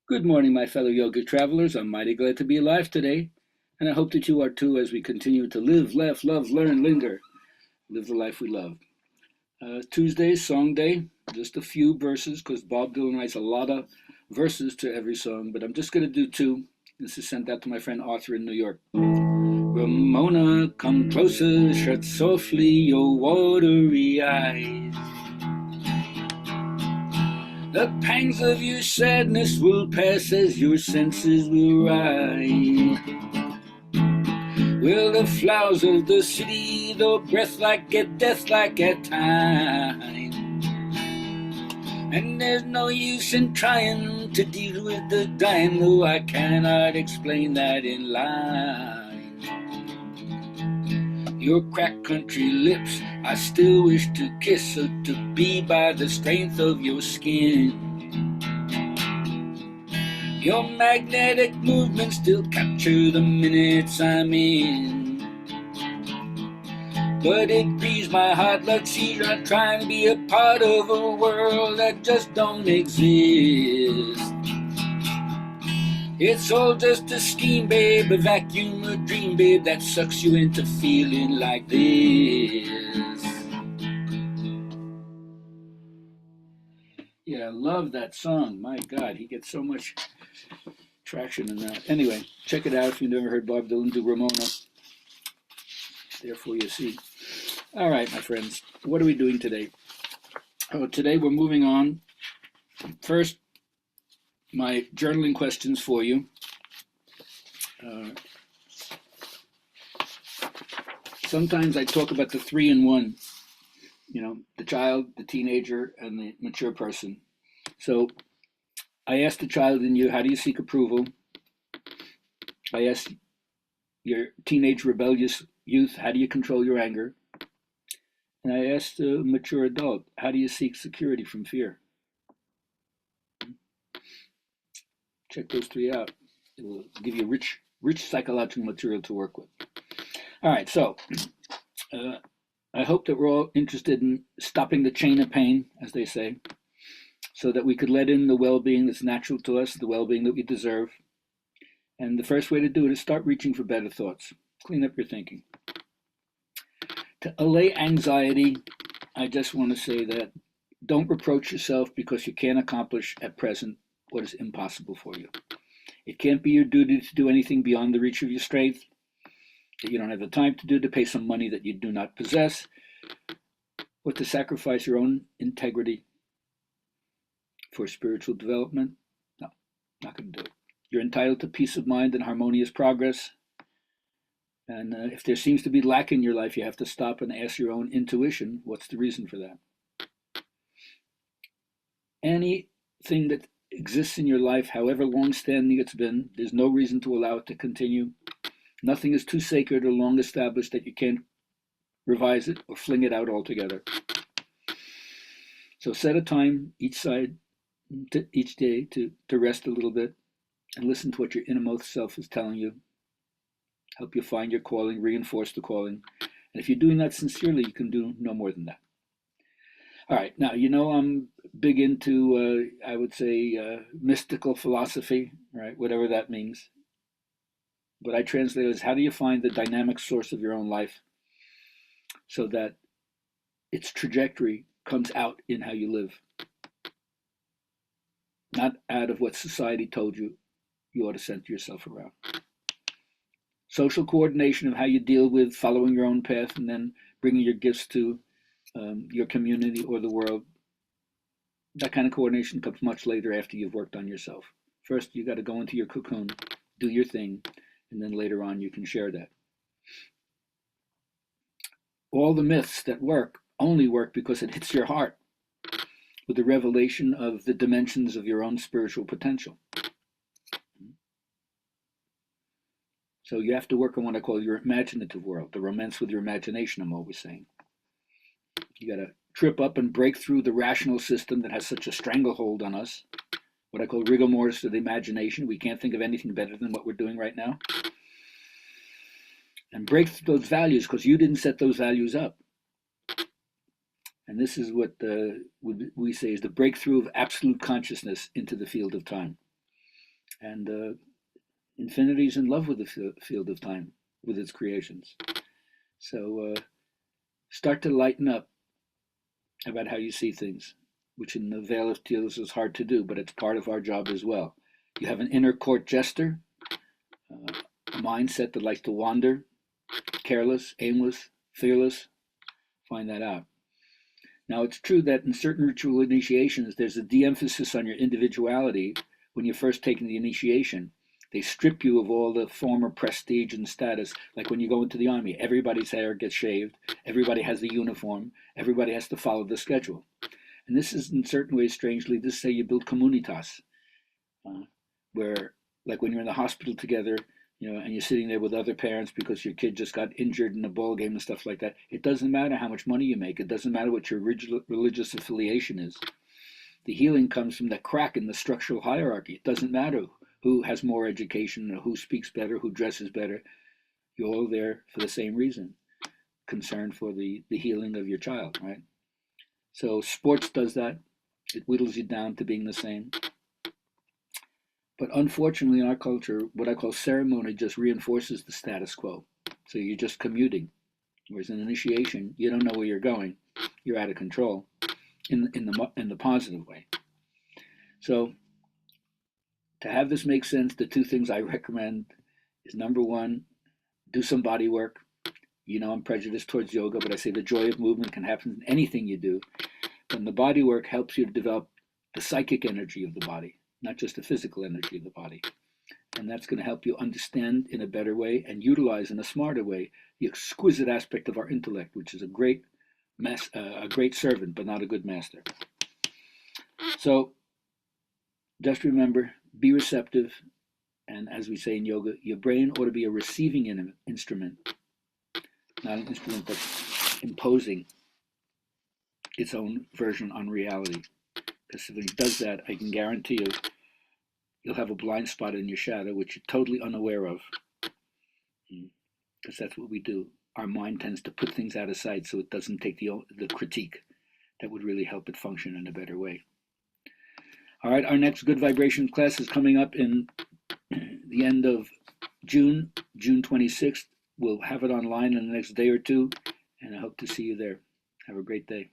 Good morning, my fellow yoga travelers. I'm mighty glad to be alive today, and I hope that you are too as we continue to live, laugh, love, learn, linger, live the life we love. Tuesday's Song Day, just a few verses because Bob Dylan writes a lot of verses to every song, but I'm just going to do two. This is sent out to my friend Arthur in New York. Ramona, come closer, shut softly your watery eyes. The pangs of your sadness will pass as your senses will rise. Will the flowers of the city, though breath like at death like at time? And there's no use in trying to deal with the dying, though I cannot explain that in line. Your cracked country lips I still wish to kiss, so to be by the strength of your skin. Your magnetic movements still capture the minutes I'm in. But it grieves my heart, let's see, I'm trying to be a part of a world that just don't exist. It's all just a scheme, babe, a vacuum, a dream, babe, that sucks you into feeling like this. Yeah, I love that song. My God, he gets so much traction in that. Anyway, check it out if you've never heard Bob Dylan do Ramona. Therefore, you see. All right, my friends, what are we doing today? Oh, today we're moving on. First, my journaling questions for you. Sometimes I talk about the three in one, the child, the teenager, and the mature person. So I asked the child in you, how do you seek approval? I asked your teenage rebellious youth, how do you control your anger? And I asked the mature adult, how do you seek security from fear? Check those three out. It will give you rich psychological material to work with. All right, so I hope that we're all interested in stopping the chain of pain, as they say, so that we could let in the well-being that's natural to us, the well-being that we deserve. And the first way to do it is start reaching for better thoughts. Clean up your thinking. To allay anxiety, I just want to say that don't reproach yourself because you can't accomplish at present what is impossible for you. It can't be your duty to do anything beyond the reach of your strength that you don't have the time to do, to pay some money that you do not possess, or to sacrifice your own integrity for spiritual development. No, not going to do it. You're entitled to peace of mind and harmonious progress. And if there seems to be lack in your life, you have to stop and ask your own intuition, what's the reason for that? Anything that exists in your life, however long-standing it's been, there's no reason to allow it to continue. Nothing is too sacred or long established that you can't revise it or fling it out altogether. So set a time each day to rest a little bit and listen to what your innermost self is telling you. Help you find your calling, reinforce the calling. And if you're doing that sincerely, you can do no more than that. All right, now, I'm big into, I would say, mystical philosophy, right? Whatever that means. What I translate as, how do you find the dynamic source of your own life so that its trajectory comes out in how you live, not out of what society told you ought to center yourself around. Social coordination of how you deal with following your own path and then bringing your gifts to your community or the world. That kind of coordination comes much later after you've worked on yourself. First, you got to go into your cocoon, do your thing, and then later on you can share that. All the myths that work only work because it hits your heart with the revelation of the dimensions of your own spiritual potential. So you have to work on what I call your imaginative world, the romance with your imagination, I'm always saying. You got to trip up and break through the rational system that has such a stranglehold on us, what I call rigor mortis of the imagination. We can't think of anything better than what we're doing right now. And break those values because you didn't set those values up. And this is what we say is the breakthrough of absolute consciousness into the field of time. And infinity's in love with the field of time, with its creations. So start to lighten up about how you see things, which in the Veil of Tears is hard to do, but it's part of our job as well. You have an inner court jester, a mindset that likes to wander, careless, aimless, fearless. Find that out. Now, it's true that in certain ritual initiations, there's a de-emphasis on your individuality when you're first taking the initiation. They strip you of all the former prestige and status. Like when you go into the army, everybody's hair gets shaved, everybody has the uniform, everybody has to follow the schedule. And this is, in certain ways, strangely, this is how you build communitas, where, like when you're in the hospital together, and you're sitting there with other parents because your kid just got injured in a ball game and stuff like that. It doesn't matter how much money you make. It doesn't matter what your religious affiliation is. The healing comes from the crack in the structural hierarchy. It doesn't matter who has more education or who speaks better, who dresses better. You're all there for the same reason, concern for the healing of your child, right? So sports does that. It whittles you down to being the same. But unfortunately, in our culture, what I call ceremony just reinforces the status quo. So you're just commuting. Whereas in initiation, you don't know where you're going. You're out of control in the positive way. So to have this make sense, the two things I recommend is, number one, do some body work. I'm prejudiced towards yoga, but I say the joy of movement can happen in anything you do. And the body work helps you to develop the psychic energy of the body, not just the physical energy of the body. And that's going to help you understand in a better way and utilize in a smarter way the exquisite aspect of our intellect, which is a great servant, but not a good master. So just remember, be receptive. And as we say in yoga, your brain ought to be a receiving instrument, not an instrument that's imposing its own version on reality. Because if it does that, I can guarantee you'll have a blind spot in your shadow, which you're totally unaware of. Because that's what we do. Our mind tends to put things out of sight so it doesn't take the critique that would really help it function in a better way. All right, our next Good Vibration class is coming up in the end of June 26th. We'll have it online in the next day or two, and I hope to see you there. Have a great day.